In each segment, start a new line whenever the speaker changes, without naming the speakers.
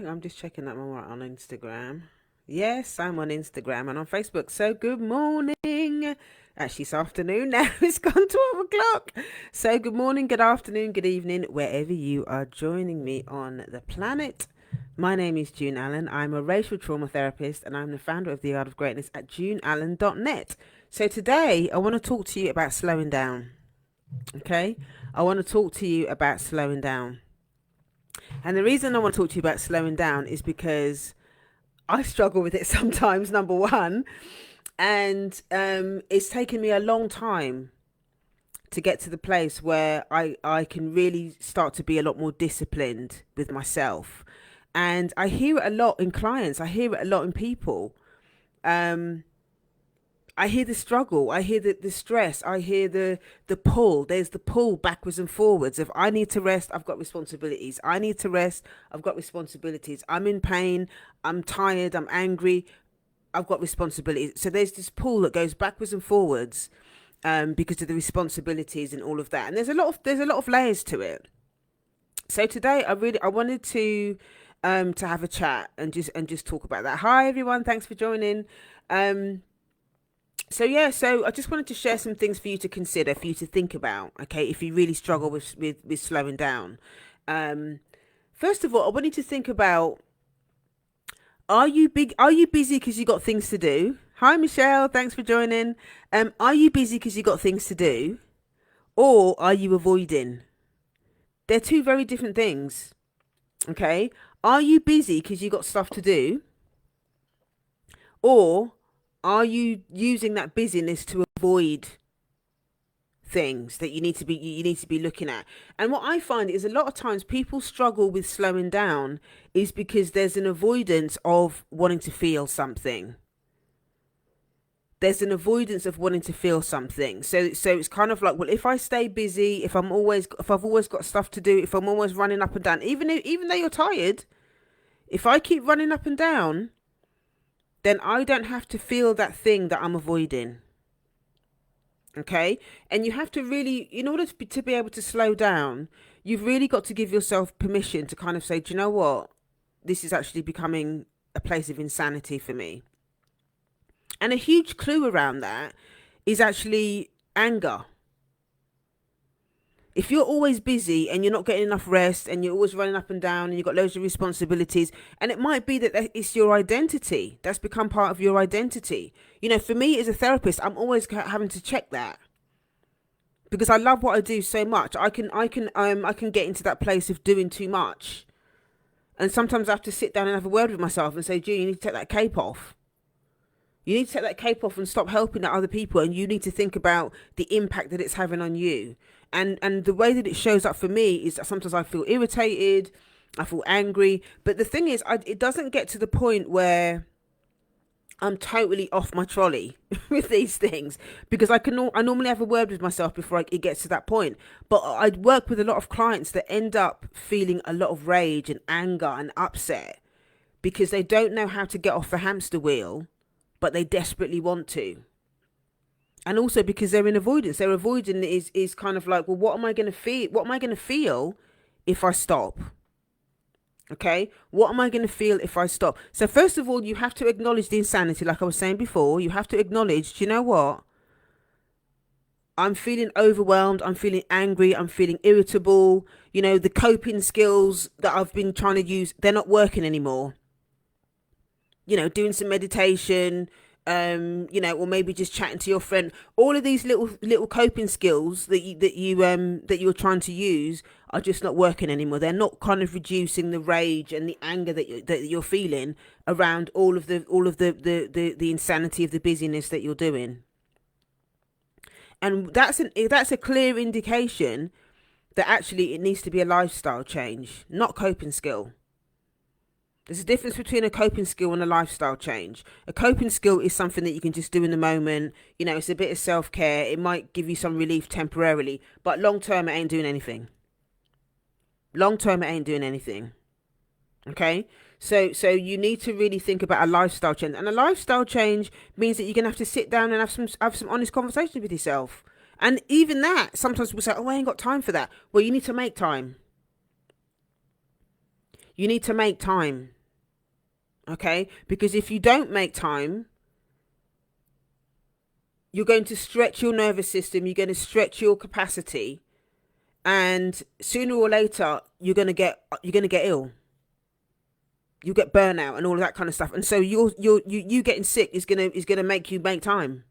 I'm just checking that I'm right on Instagram. Yes, I'm on Instagram and on Facebook. So good morning. Actually, it's afternoon now. It's gone 12 o'clock. So good morning, good afternoon, good evening, wherever you are joining me on the planet. My name is June Allen. I'm a racial trauma therapist and I'm the founder of The Art of Greatness at juneallen.net. So today I want to talk to you about slowing down. Okay? I want to talk to you about slowing down. And the reason I want to talk to you about slowing down is because I struggle with it sometimes, number one. And it's taken me a long time to get to the place where I can really start to be a lot more disciplined with myself. And I hear it a lot in clients, I hear it a lot in people. Um, I hear the struggle. I hear the stress. I hear the pull. There's the pull backwards and forwards. If I need to rest, I've got responsibilities. I need to rest, I've got responsibilities. I'm in pain. I'm tired. I'm angry. I've got responsibilities. So there's this pull that goes backwards and forwards, because of the responsibilities and all of that. And there's a lot of layers to it. So today I wanted to have a chat and just talk about that. Hi everyone, thanks for joining. Um, so I just wanted to share some things for you to consider, for you to think about. Okay, if you really struggle with slowing down, um, first of all, I want you to think about: Are you big? Are you busy because you got things to do? Hi Michelle, thanks for joining. Are you busy because you got things to do, or are you avoiding? They're two very different things. Okay, are you busy because you got stuff to do, or are you using that busyness to avoid things that you need to be looking at? And what I find is a lot of times people struggle with slowing down is because there's an avoidance of wanting to feel something. There's an avoidance of wanting to feel something. So it's kind of like, well, if I stay busy, if I've always got stuff to do, if I'm always running up and down, even though you're tired, if I keep running up and down, then I don't have to feel that thing that I'm avoiding. Okay, and you have to really, in order to be able to slow down, you've really got to give yourself permission to kind of say, do you know what, this is actually becoming a place of insanity for me. And a huge clue around that is actually anger. If you're always busy and you're not getting enough rest and you're always running up and down and you've got loads of responsibilities, and it might be that it's your identity that's become part of your identity. For me as a therapist, I'm always having to check that, because I love what I do so much. I can get into that place of doing too much, and sometimes I have to sit down and have a word with myself and say, "Gee, you need to take that cape off. You need to take that cape off and stop helping other people, and you need to think about the impact that it's having on you." And the way that it shows up for me is that sometimes I feel irritated, I feel angry, but the thing is, it doesn't get to the point where I'm totally off my trolley with these things, because I normally have a word with myself before it gets to that point. But I work with a lot of clients that end up feeling a lot of rage and anger and upset because they don't know how to get off the hamster wheel, but they desperately want to. And also because they're in avoidance. They're avoiding is kind of like, well, what am I going to feel? What am I going to feel if I stop? Okay, what am I going to feel if I stop? So first of all, you have to acknowledge the insanity. Like I was saying before, you have to acknowledge, do you know what? I'm feeling overwhelmed. I'm feeling angry. I'm feeling irritable. The coping skills that I've been trying to use, they're not working anymore. Doing some meditation, or maybe just chatting to your friend. All of these little coping skills that you're trying to use are just not working anymore. They're not kind of reducing the rage and the anger that you're feeling around all of the insanity of the busyness that you're doing. And that's a clear indication that actually it needs to be a lifestyle change, not coping skill. There's a difference between a coping skill and a lifestyle change. A coping skill is something that you can just do in the moment. It's a bit of self-care. It might give you some relief temporarily, but long term, it ain't doing anything. Long term, it ain't doing anything. Okay? So you need to really think about a lifestyle change. And a lifestyle change means that you're going to have to sit down and have some honest conversations with yourself. And even that, sometimes people say, oh, I ain't got time for that. Well, you need to make time. You need to make time. Okay? Because if you don't make time, you're going to stretch your nervous system, you're going to stretch your capacity, and sooner or later you're going to get ill. You get burnout and all of that kind of stuff. And so you getting sick is gonna make you make time.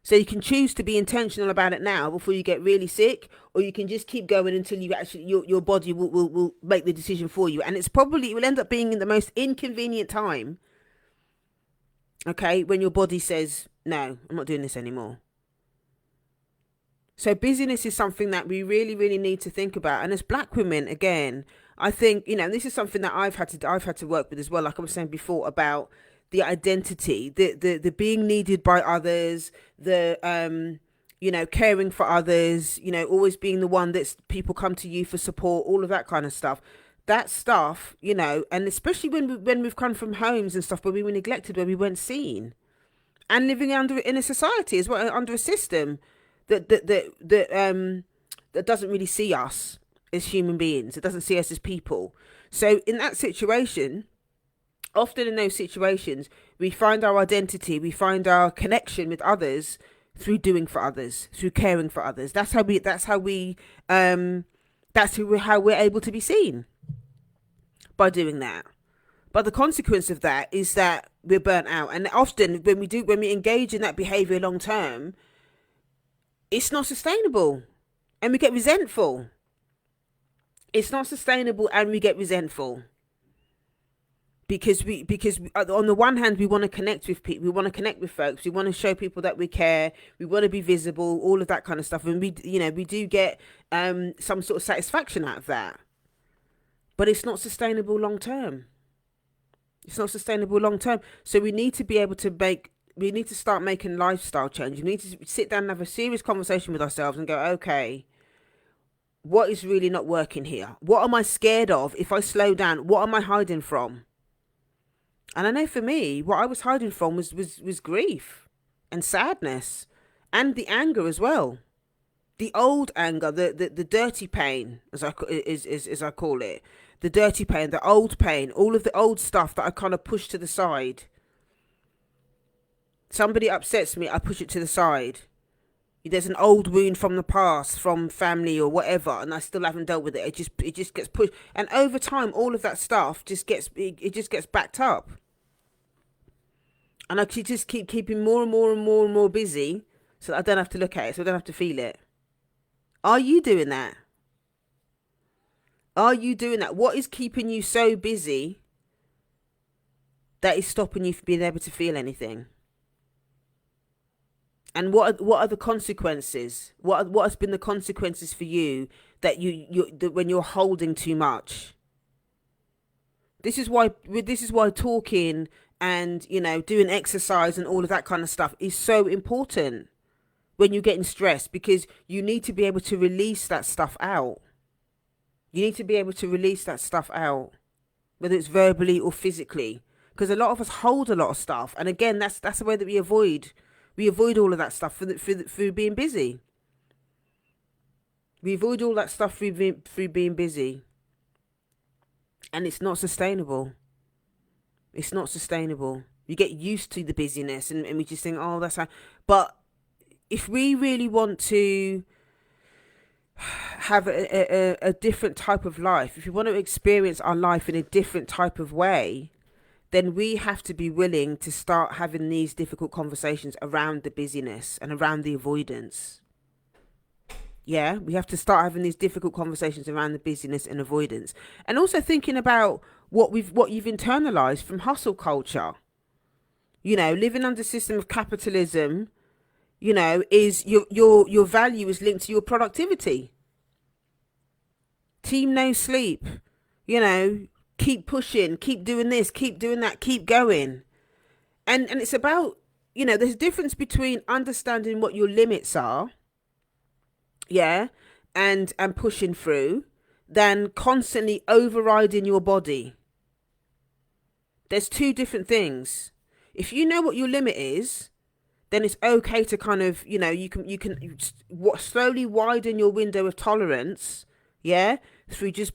So you can choose to be intentional about it now before you get really sick, or you can just keep going until you actually your body will make the decision for you. And it will end up being in the most inconvenient time. Okay, when your body says, no, I'm not doing this anymore. So busyness is something that we really, really need to think about. And as Black women, again, I think, this is something that I've had to work with as well. Like I was saying before about the identity, the being needed by others, the caring for others, always being the one that people come to you for support, all of that kind of stuff. That stuff, and especially when we've come from homes and stuff where we were neglected, where we weren't seen, and living in a society as well, under a system that doesn't really see us as human beings. It doesn't see us as people. So in that situation, often in those situations, we find our identity, we find our connection with others through doing for others, through caring for others. That's how we're able to be seen, by doing that. But the consequence of that is that we're burnt out. And often when we engage in that behavior long term, it's not sustainable, and we get resentful. It's not sustainable, and we get resentful because on the one hand, we want to connect with people, we want to connect with folks, we want to show people that we care, we want to be visible, all of that kind of stuff, and we do get some sort of satisfaction out of that. But it's not sustainable long term. It's not sustainable long term. So we need to be able to we need to start making lifestyle change. We need to sit down and have a serious conversation with ourselves and go, okay, what is really not working here? What am I scared of? If I slow down, what am I hiding from? And I know for me, what I was hiding from was grief and sadness and the anger as well. The old anger, the dirty pain, as I call it. The dirty pain, the old pain, all of the old stuff that I kind of push to the side. Somebody upsets me, I push it to the side. There's an old wound from the past, from family or whatever, and I still haven't dealt with it. It just gets pushed, and over time, all of that stuff just gets backed up. And I just keep keeping more and more and more and more busy, so that I don't have to look at it, so I don't have to feel it. Are you doing that? Are you doing that? What is keeping you so busy that is stopping you from being able to feel anything? And what are the consequences? What has been the consequences for you that when you're holding too much? This is why talking and doing exercise and all of that kind of stuff is so important when you're getting stressed, because you need to be able to release that stuff out. You need to be able to release that stuff out, whether it's verbally or physically, because a lot of us hold a lot of stuff, and again, that's the way that we avoid all of that stuff through being busy. We avoid all that stuff through being busy, and it's not sustainable. It's not sustainable. You get used to the busyness, and we just think, oh, that's how. But if we really want to have a different type of life, if we want to experience our life in a different type of way, then we have to be willing to start having these difficult conversations around the busyness and around the avoidance. Yeah, we have to start having these difficult conversations around the busyness and avoidance, and also thinking about what you've internalized from hustle culture. Living under a system of capitalism, is your value is linked to your productivity. Team no sleep, keep pushing, keep doing this, keep doing that, keep going. And it's about, there's a difference between understanding what your limits are, yeah, and pushing through, than constantly overriding your body. There's two different things. If you know what your limit is, then it's okay to kind of, you can slowly widen your window of tolerance, yeah, through just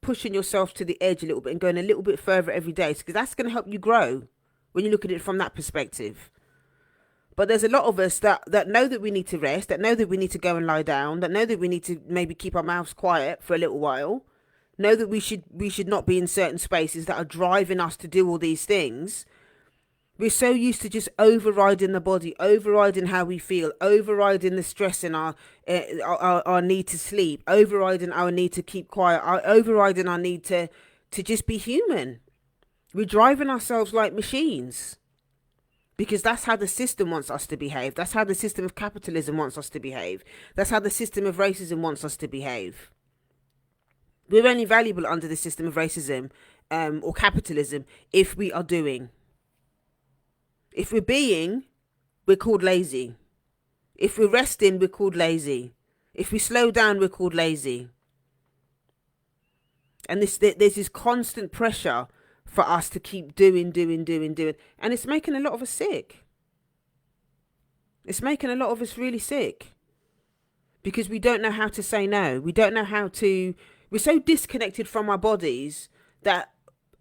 pushing yourself to the edge a little bit and going a little bit further every day, because that's going to help you grow when you look at it from that perspective. But there's a lot of us that know that we need to rest, that know that we need to go and lie down, that know that we need to maybe keep our mouths quiet for a little while, know that we should not be in certain spaces that are driving us to do all these things. We're so used to just overriding the body, overriding how we feel, overriding the stress in our need to sleep, overriding our need to keep quiet, overriding our need to just be human. We're driving ourselves like machines, because that's how the system wants us to behave. That's how the system of capitalism wants us to behave. That's how the system of racism wants us to behave. We're only valuable under the system of racism or capitalism if we are doing. If we're being, we're called lazy. If we're resting, we're called lazy. If we slow down, we're called lazy. And there's this constant pressure for us to keep doing. And it's making a lot of us sick. It's making a lot of us really sick. Because we don't know how to say no. We don't know how to... We're so disconnected from our bodies that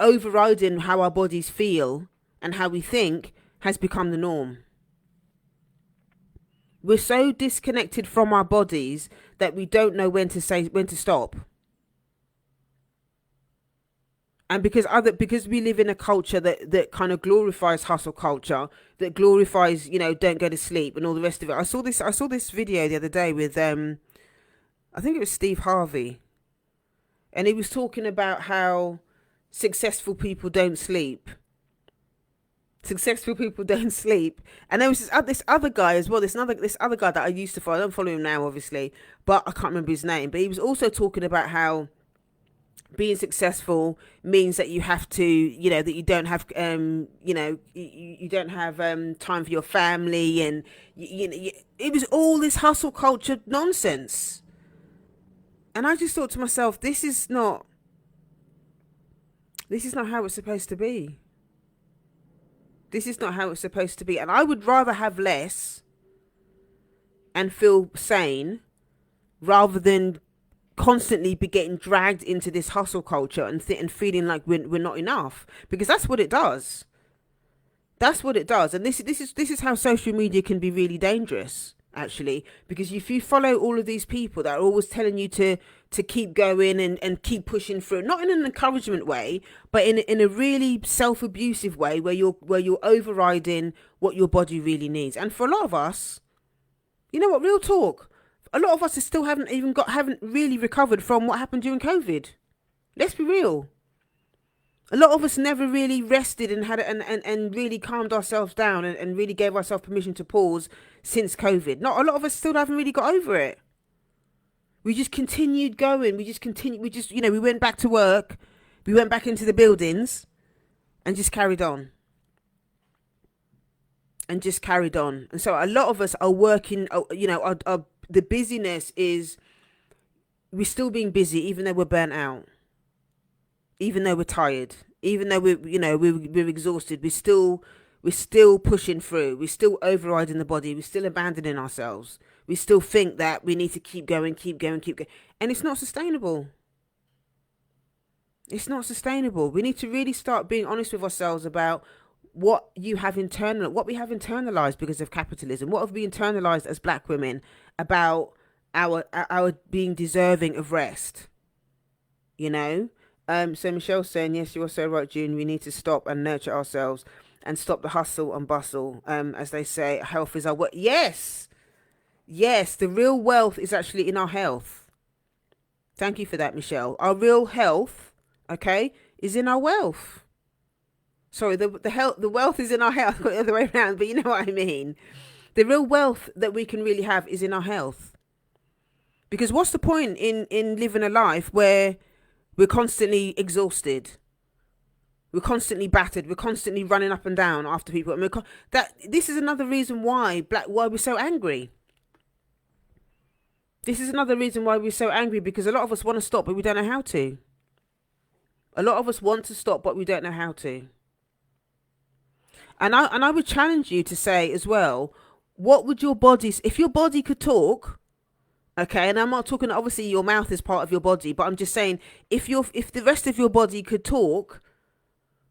overriding how our bodies feel and how we think has become the norm. We're so disconnected from our bodies that we don't know when to stop. And because we live in a culture that kind of glorifies hustle culture, that glorifies, don't go to sleep and all the rest of it. I saw this video the other day with I think it was Steve Harvey. And he was talking about how successful people don't sleep. Successful people don't sleep. And there was this other guy as well, this other guy that I used to follow. I don't follow him now, obviously, but I can't remember his name. But he was also talking about how being successful means that you have to, that you don't have, you don't have time for your family, and it was all this hustle culture nonsense. And I just thought to myself, this is not how it's supposed to be. This is not how it's supposed to be. And I would rather have less and feel sane rather than constantly be getting dragged into this hustle culture and feeling like we're not enough, because that's what it does. That's what it does. And this is how social media can be really dangerous, actually, because if you follow all of these people that are always telling you to keep going and keep pushing through, not in an encouragement way, but in a really self-abusive way, where you're overriding what your body really needs. And for a lot of us, you know what, real talk, a lot of us still haven't really recovered from what happened during COVID. Let's be real. A lot of us never really rested and had and really calmed ourselves down and really gave ourselves permission to pause since COVID. Not a lot of us still haven't really got over it. We just continued going. We went back to work. We went back into the buildings and just carried on. And so a lot of us are working, the busyness is, we're still being busy even though we're burnt out. Even though we're tired, even though we're exhausted, we're still pushing through. We're still overriding the body. We're still abandoning ourselves. We still think that we need to keep going. And it's not sustainable. It's not sustainable. We need to really start being honest with ourselves about what we have internalized because of capitalism. What have we internalized as Black women about our being deserving of rest? So Michelle's saying, yes, you're so right, June. We need to stop and nurture ourselves and stop the hustle and bustle. As they say, health is our wealth. Yes, the real wealth is actually in our health. Thank you for that, Michelle. Our real health, okay, is in our wealth. Sorry, the wealth is in our health. I've got it the other way around, but you know what I mean. The real wealth that we can really have is in our health. Because what's the point in living a life where we're constantly exhausted, we're constantly battered, we're constantly running up and down after people? And this is another reason why we're so angry. This is another reason why we're so angry, because a lot of us want to stop, but we don't know how to. A lot of us want to stop, but we don't know how to. And I would challenge you to say as well, what would your body, if your body could talk, Okay, and I'm not talking, obviously your mouth is part of your body, but I'm just saying, if the rest of your body could talk,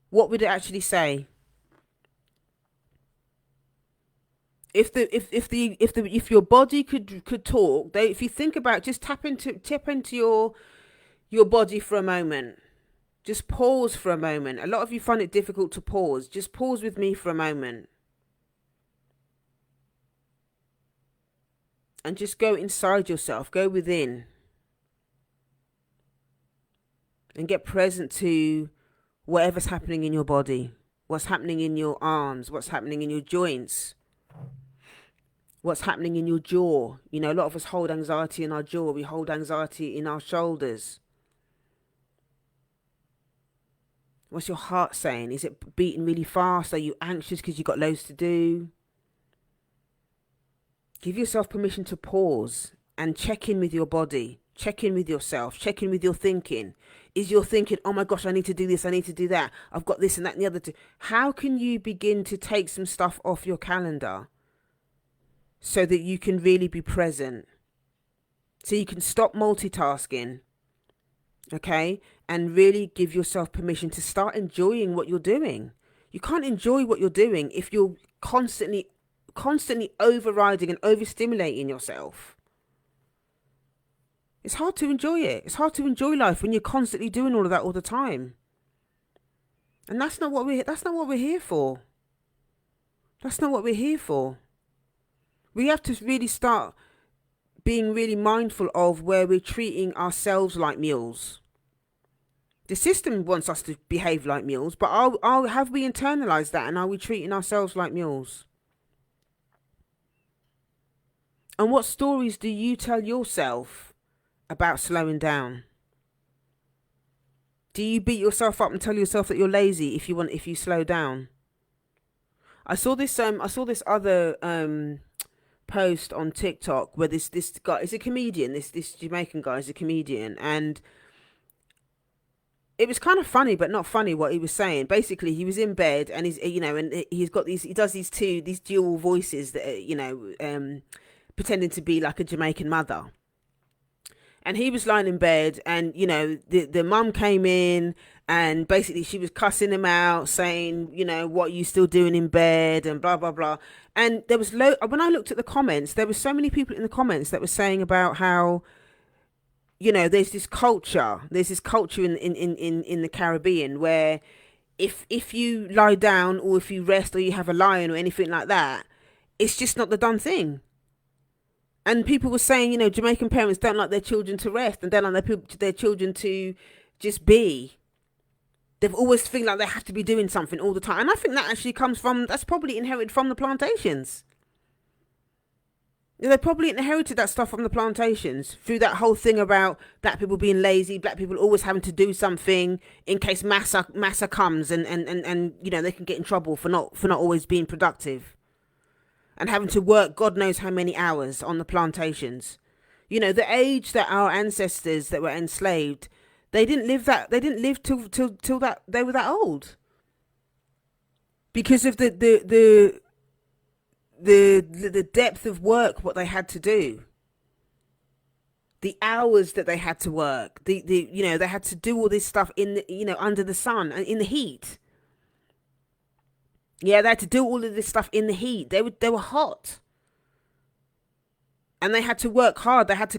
what would it actually say? If your body could talk, if you think about, just tap into your body for a moment. Just pause for a moment. A lot of you find it difficult to pause. Just pause with me for a moment. And just go inside yourself, go within, and get present to whatever's happening in your body, what's happening in your arms, what's happening in your joints, what's happening in your jaw. You know, a lot of us hold anxiety in our jaw, we hold anxiety in our shoulders. What's your heart saying? Is it beating really fast? Are you anxious because you've got loads to do? Give yourself permission to pause and check in with your body. Check in with yourself. Check in with your thinking. Is your thinking, oh my gosh, I need to do this, I need to do that, I've got this and that and the other too. How can you begin to take some stuff off your calendar so that you can really be present? So you can stop multitasking, okay? And really give yourself permission to start enjoying what you're doing. You can't enjoy what you're doing if you're constantly overriding and overstimulating yourself. It's hard to enjoy it. It's hard to enjoy life when you're constantly doing all of that all the time. And that's not what we're here for. That's not what we're here for. We have to really start being really mindful of where we're treating ourselves like mules. The system wants us to behave like mules, but have we internalized that, and are we treating ourselves like mules? And what stories do you tell yourself about slowing down? Do you beat yourself up and tell yourself that you're lazy if you slow down? I saw this other post on TikTok where this guy is a comedian. This Jamaican guy is a comedian, and it was kind of funny, but not funny what he was saying. Basically, he was in bed and he does these dual voices that pretending to be like a Jamaican mother. And he was lying in bed, and the mum came in, and basically she was cussing him out, saying, what are you still doing in bed, and blah blah blah. And there was when I looked at the comments, there were so many people in the comments that were saying about how there's this culture in the Caribbean where if you lie down, or if you rest, or you have a lion or anything like that, it's just not the done thing. And people were saying, Jamaican parents don't like their children to rest, and don't like their children to just be. They've always feel like they have to be doing something all the time. And I think that actually that's probably inherited from the plantations. They probably inherited that stuff from the plantations, through that whole thing about black people being lazy, black people always having to do something in case massa comes, and they can get in trouble for not always being productive. And having to work God knows how many hours on the plantations. The age that our ancestors that were enslaved, they didn't live till that they were that old. Because of the depth of work, what they had to do. The hours that they had to work. They had to do all this stuff under the sun and in the heat. Yeah, they had to do all of this stuff in the heat. They were hot, and they had to work hard. They had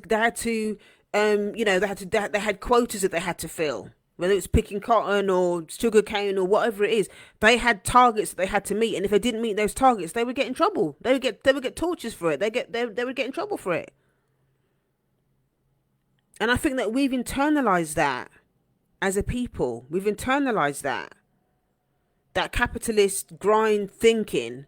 quotas that they had to fill, whether it's picking cotton or sugar cane or whatever it is. They had targets that they had to meet, and if they didn't meet those targets, they would get in trouble. They would get tortures for it. They would get in trouble for it. And I think that we've internalized that as a people. We've internalized that capitalist grind thinking,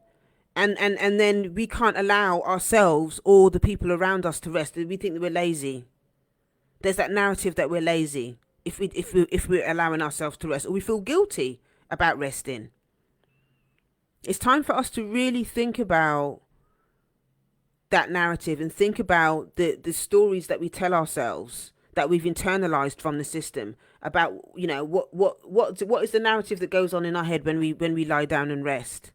and then we can't allow ourselves or the people around us to rest. We think that we're lazy. There's that narrative that we're lazy if we're allowing ourselves to rest, or we feel guilty about resting. It's time for us to really think about that narrative and think about the stories that we tell ourselves that we've internalized from the system about, what is the narrative that goes on in our head when we lie down and rest.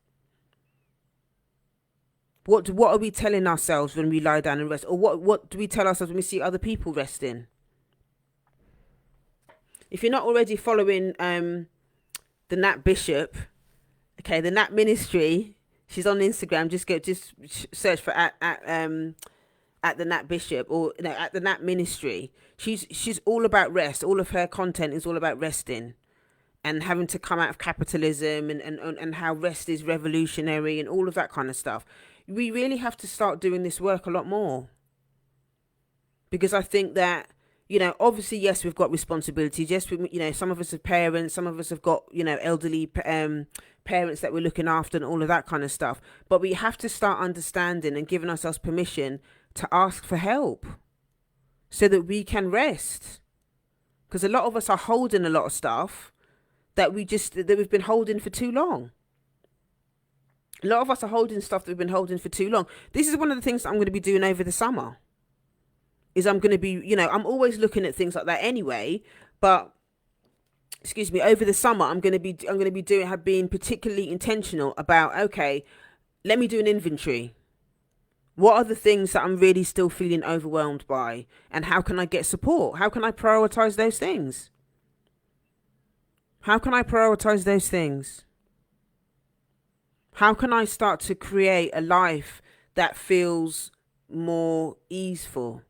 What are we telling ourselves when we lie down and rest? Or what do we tell ourselves when we see other people resting? If you're not already following the Nat Bishop, okay, the Nat Ministry, she's on Instagram. Just search for at the Nat Bishop, or at the Nat Ministry. She's all about rest. All of her content is all about resting and having to come out of capitalism, and how rest is revolutionary and all of that kind of stuff. We really have to start doing this work a lot more, because I think that, obviously, yes, we've got responsibilities. Yes, some of us are parents, some of us have got, elderly parents that we're looking after and all of that kind of stuff. But we have to start understanding and giving ourselves permission to ask for help so that we can rest. Because a lot of us are holding a lot of stuff that we've been holding for too long. A lot of us are holding stuff that we've been holding for too long. This is one of the things that I'm going to be doing over the summer. Is I'm going to be, I'm always looking at things like that anyway, but excuse me, over the summer, I'm going to be have been particularly intentional about, okay, let me do an inventory. What are the things that I'm really still feeling overwhelmed by, and how can I get support? How can I prioritize those things? How can I prioritize those things? How can I start to create a life that feels more easeful,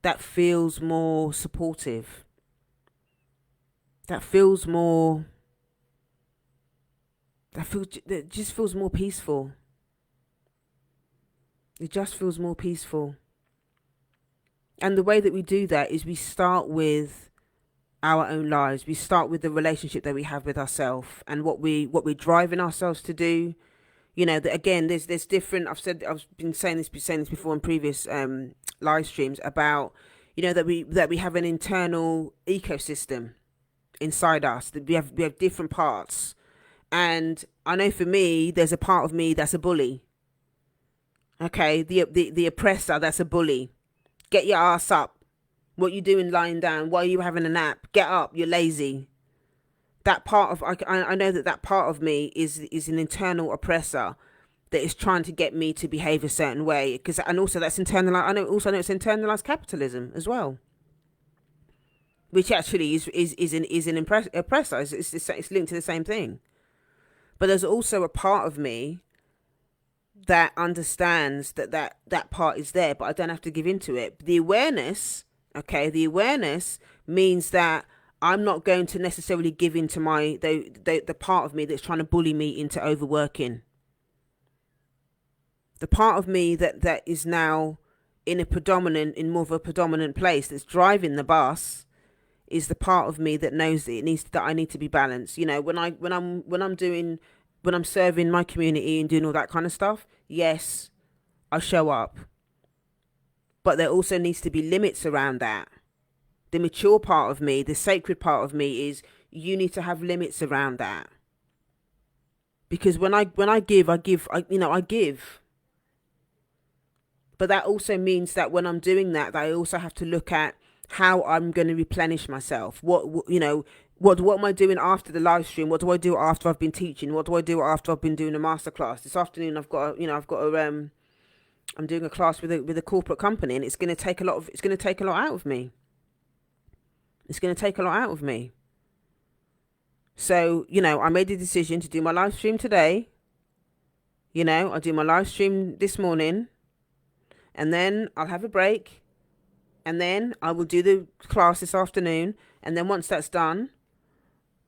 that feels more supportive, that just feels more peaceful. It just feels more peaceful. And the way that we do that is we start with our own lives. We start with the relationship that we have with ourselves, and what we're driving ourselves to do. That, again, there's different. I've been saying this before in previous live streams about, that we have an internal ecosystem inside us, that we have different parts. And I know for me, there's a part of me that's a bully. Okay, the oppressor, that's a bully. Get your ass up. What you doing lying down? Why are you having a nap? Get up, you're lazy. That part of, I know that part of me is an internal oppressor that is trying to get me to behave a certain way. And also that's internalized. I know it's internalized capitalism as well, which actually is an oppressor. It's linked to the same thing. But there's also a part of me that understands that part is there, but I don't have to give into it. The awareness means that I'm not going to necessarily give into the part of me that's trying to bully me into overworking. The part of me that is now in more of a predominant place, that's driving the bus, is the part of me that knows that I need to be balanced. When I'm serving my community and doing all that kind of stuff, yes, I show up. But there also needs to be limits around that. The mature part of me, the sacred part of me, is you need to have limits around that. Because when I give, I give. But that also means that when I'm doing that, I also have to look at how I'm going to replenish myself. What am I doing after the live stream? What do I do after I've been teaching? What do I do after I've been doing a masterclass? This afternoon I'm doing a class with a corporate company, and it's going to take a lot out of me. It's going to take a lot out of me. So, I made the decision to do my live stream today. I do my live stream this morning, and then I'll have a break, and then I will do the class this afternoon, and then once that's done,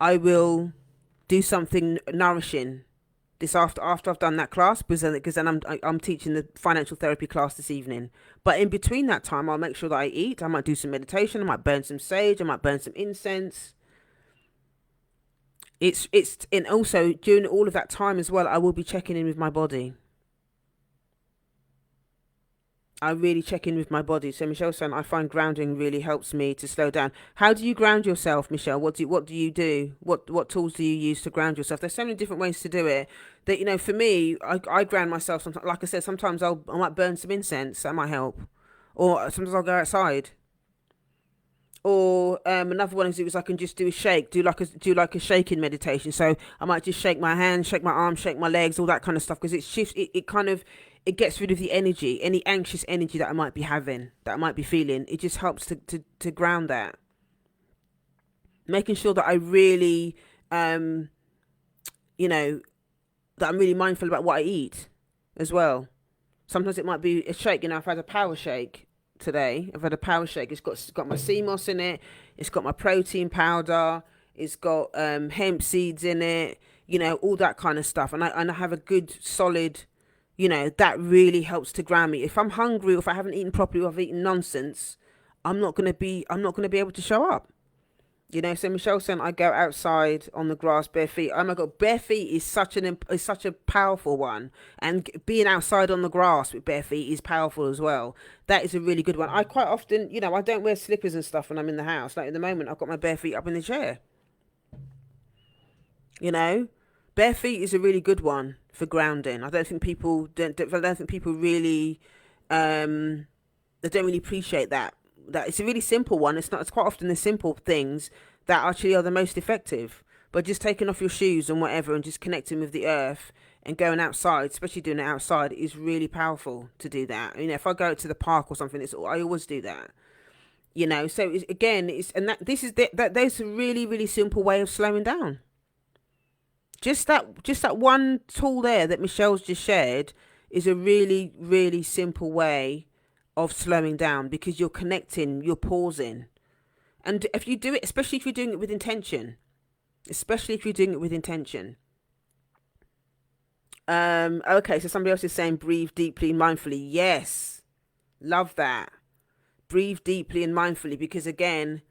I will do something nourishing this after I've done that class, because then I'm teaching the financial therapy class this evening. But in between that time, I'll make sure that I eat. I might do some meditation. I might burn some sage. I might burn some incense. And also during all of that time as well, I will be checking in with my body. I really check in with my body. So Michelle's saying, I find grounding really helps me to slow down. How do you ground yourself, Michelle? What do you do? What tools do you use to ground yourself? There's so many different ways to do it. That, for me, I ground myself. Sometimes, like I said, sometimes I might burn some incense. That might help. Or sometimes I'll go outside. Or another one is I can just do a shake, do like a shaking meditation. So I might just shake my hands, shake my arms, shake my legs, all that kind of stuff, because it shifts. It kind of, it gets rid of the energy, any anxious energy that I might be having, that I might be feeling. It just helps to ground that. Making sure that I really, you know, that I'm really mindful about what I eat as well. Sometimes it might be a shake. I've had a power shake today. I've had a power shake. It's got my sea moss in it. It's got my protein powder. It's got hemp seeds in it. All that kind of stuff. And I have a good solid. That really helps to ground me. If I'm hungry, or if I haven't eaten properly, or I've eaten nonsense, I'm not gonna be able to show up. So Michelle saying I go outside on the grass bare feet. Oh my God, bare feet is such a powerful one, and being outside on the grass with bare feet is powerful as well. That is a really good one. I quite often, I don't wear slippers and stuff when I'm in the house. Like, at the moment, I've got my bare feet up in the chair. Bare feet is a really good one for grounding. I don't think people really, they don't really appreciate that. That it's a really simple one. It's quite often the simple things that actually are the most effective. But just taking off your shoes and whatever, and just connecting with the earth and going outside, especially doing it outside, is really powerful to do that. If I go to the park or something, I always do that. So there's a really, really simple way of slowing down. Just that one tool there that Michelle's just shared is a really, really simple way of slowing down, because you're connecting, you're pausing. And if you do it, especially if you're doing it with intention, okay, so somebody else is saying breathe deeply and mindfully. Yes, love that. Breathe deeply and mindfully, because again,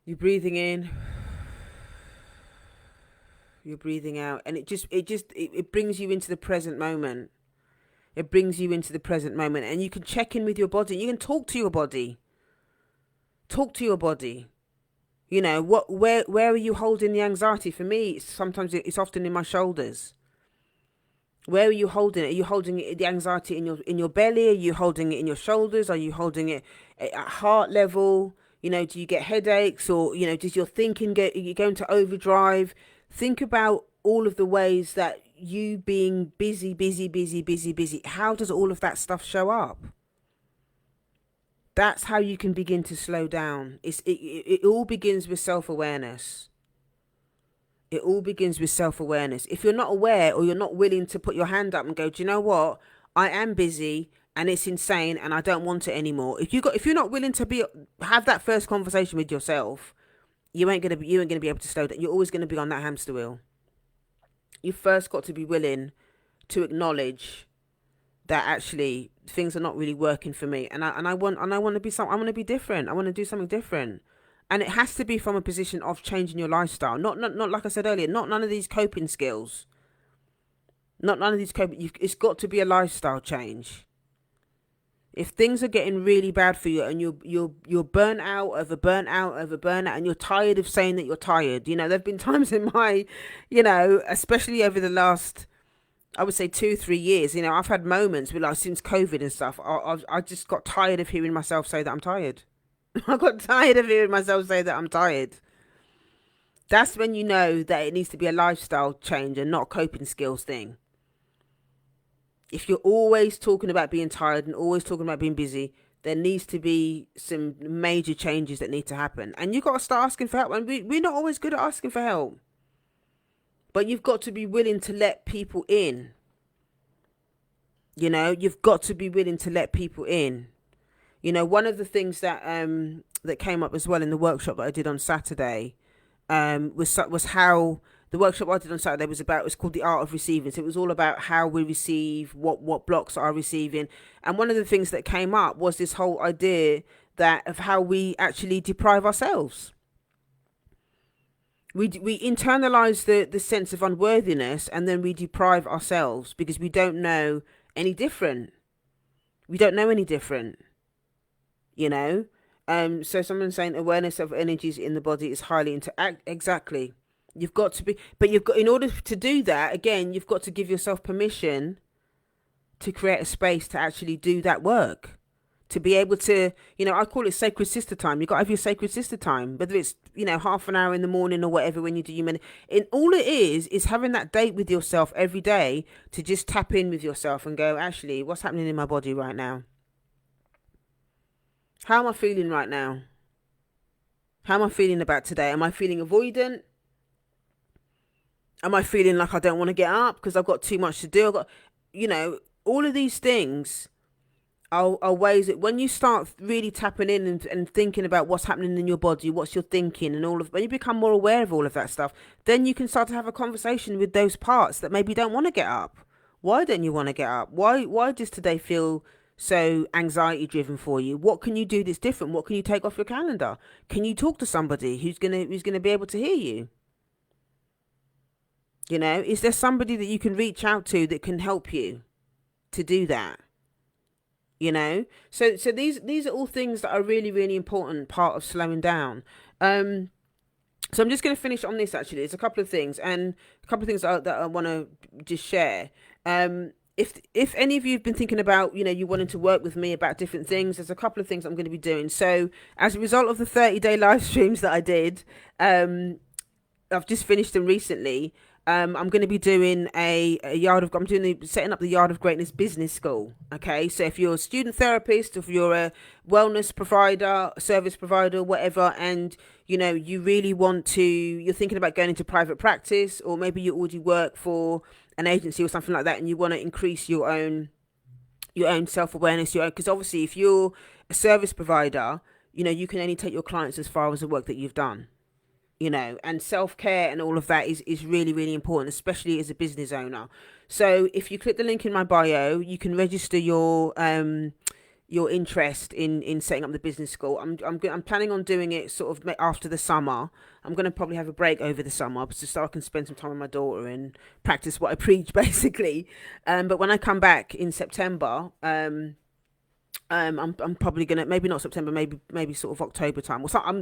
you're breathing in, you're breathing out, and it brings you into the present moment. It brings you into the present moment, and you can check in with your body. You can talk to your body. Where are you holding the anxiety? For me, sometimes it's often in my shoulders. Where are you holding it? Are you holding the anxiety in your belly? Are you holding it in your shoulders? Are you holding it at heart level? Do you get headaches, or does your thinking you go into overdrive? Think about all of the ways that you being busy, how does all of that stuff show up? That's how you can begin to slow down. It all begins with self-awareness. It all begins with self-awareness. If you're not aware, or you're not willing to put your hand up and go, do you know what? I am busy and it's insane and I don't want it anymore. If you're not willing to have that first conversation with yourself, you ain't gonna be able to slow down. You're always gonna be on that hamster wheel. You first got to be willing to acknowledge that actually things are not really working for me, and I want to be different. I want to do something different, and it has to be from a position of changing your lifestyle. Not like I said earlier. Not none of these coping skills. Not none of these coping. It's got to be a lifestyle change. If things are getting really bad for you, and you're burnt out, and you're tired of saying that you're tired. There've been times in my, especially over the last, I would say 2-3 years. I've had moments with, like, since COVID and stuff. I just got tired of hearing myself say that I'm tired. I got tired of hearing myself say that I'm tired. That's when you know that it needs to be a lifestyle change and not a coping skills thing. If you're always talking about being tired and always talking about being busy, there needs to be some major changes that need to happen. And you've got to start asking for help. And we're not always good at asking for help. But you've got to be willing to let people in. You've got to be willing to let people in. One of the things that that came up as well in the workshop that I did on Saturday was how the workshop I did on Saturday was called The Art of Receiving. So it was all about how we receive, what blocks are receiving. And one of the things that came up was this whole idea of how we actually deprive ourselves. We internalize the sense of unworthiness, and then we deprive ourselves because we don't know any different. So someone's saying awareness of energies in the body is highly exactly. You've got to be, but in order to do that, again, you've got to give yourself permission to create a space to actually do that work, to be able to, I call it sacred sister time. You got to have your sacred sister time, whether it's, half an hour in the morning or whatever when you do your and all it is having that date with yourself every day to just tap in with yourself and go, actually, what's happening in my body right now? How am I feeling right now? How am I feeling about today? Am I feeling avoidant? Am I feeling like I don't want to get up because I've got too much to do? I've got, all of these things are ways that when you start really tapping in and thinking about what's happening in your body, what's your thinking and when you become more aware of all of that stuff, then you can start to have a conversation with those parts that maybe don't want to get up. Why don't you want to get up? Why does today feel so anxiety driven for you? What can you do that's different? What can you take off your calendar? Can you talk to somebody who's gonna be able to hear you? Is there somebody that you can reach out to that can help you to do that? So these are all things that are really, really important part of slowing down. So I'm just going to finish on this. Actually, there's a couple of things that I want to just share. If any of you have been thinking about, you wanting to work with me about different things, there's a couple of things I'm going to be doing. So as a result of the 30-day live streams that I did, I've just finished them recently. I'm going to be doing setting up the Yard of Greatness Business School. Okay, so if you're a student therapist, if you're a wellness provider, service provider, whatever, and you really you're thinking about going into private practice, or maybe you already work for an agency or something like that, and you want to increase your own self-awareness, because obviously if you're a service provider, you can only take your clients as far as the work that you've done. And self-care and all of that is really, really important, especially as a business owner. So if you click the link in my bio, you can register your interest in setting up the business school. I'm planning on doing it sort of after the summer. I'm going to probably have a break over the summer so I can spend some time with my daughter and practice what I preach, basically. But when I come back in September, I'm probably gonna, maybe not September, maybe sort of October time or so. I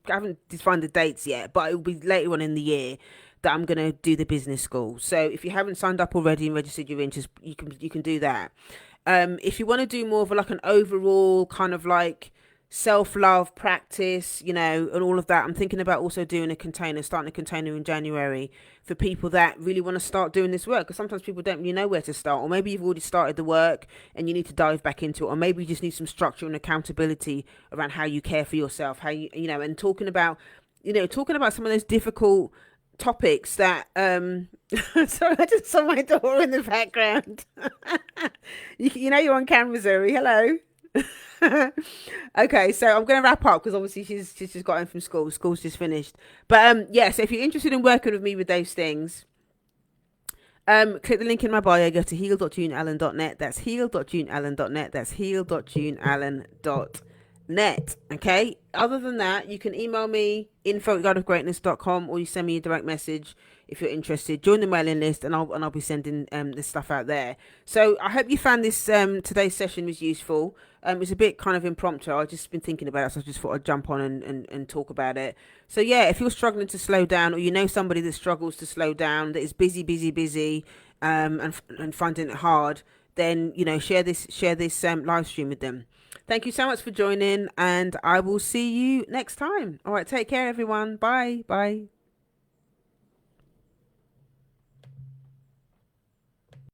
haven't defined the dates yet, but it will be later on in the year that I'm gonna do the business school. So if you haven't signed up already and registered your interest, you can do that. If you want to do more of an overall kind of like self-love practice, and all of that, I'm thinking about also starting a container in January for people that really want to start doing this work, because sometimes people don't really know where to start, or maybe you've already started the work and you need to dive back into it, or maybe you just need some structure and accountability around how you care for yourself, how and talking about some of those difficult topics that sorry, I just saw my daughter in the background. You're on camera, Zoe. Hello. Okay, so I'm going to wrap up because obviously she's just got home from school. School's just finished. But so if you're interested in working with me with those things, click the link in my bio. Go to heal.juneallen.net. That's heal.juneallen.net. That's heal.juneallen.net. Okay. Other than that, you can email me info@guideofgreatness.com, or you send me a direct message if you're interested. Join the mailing list, and I'll be sending this stuff out there. So I hope you found this today's session was useful. It's a bit kind of impromptu. I've just been thinking about it, so I just thought I'd jump on and talk about it. So yeah, if you're struggling to slow down, or somebody that struggles to slow down, that is busy, and finding it hard, then share this live stream with them. Thank you so much for joining, and I will see you next time. All right, take care, everyone. Bye.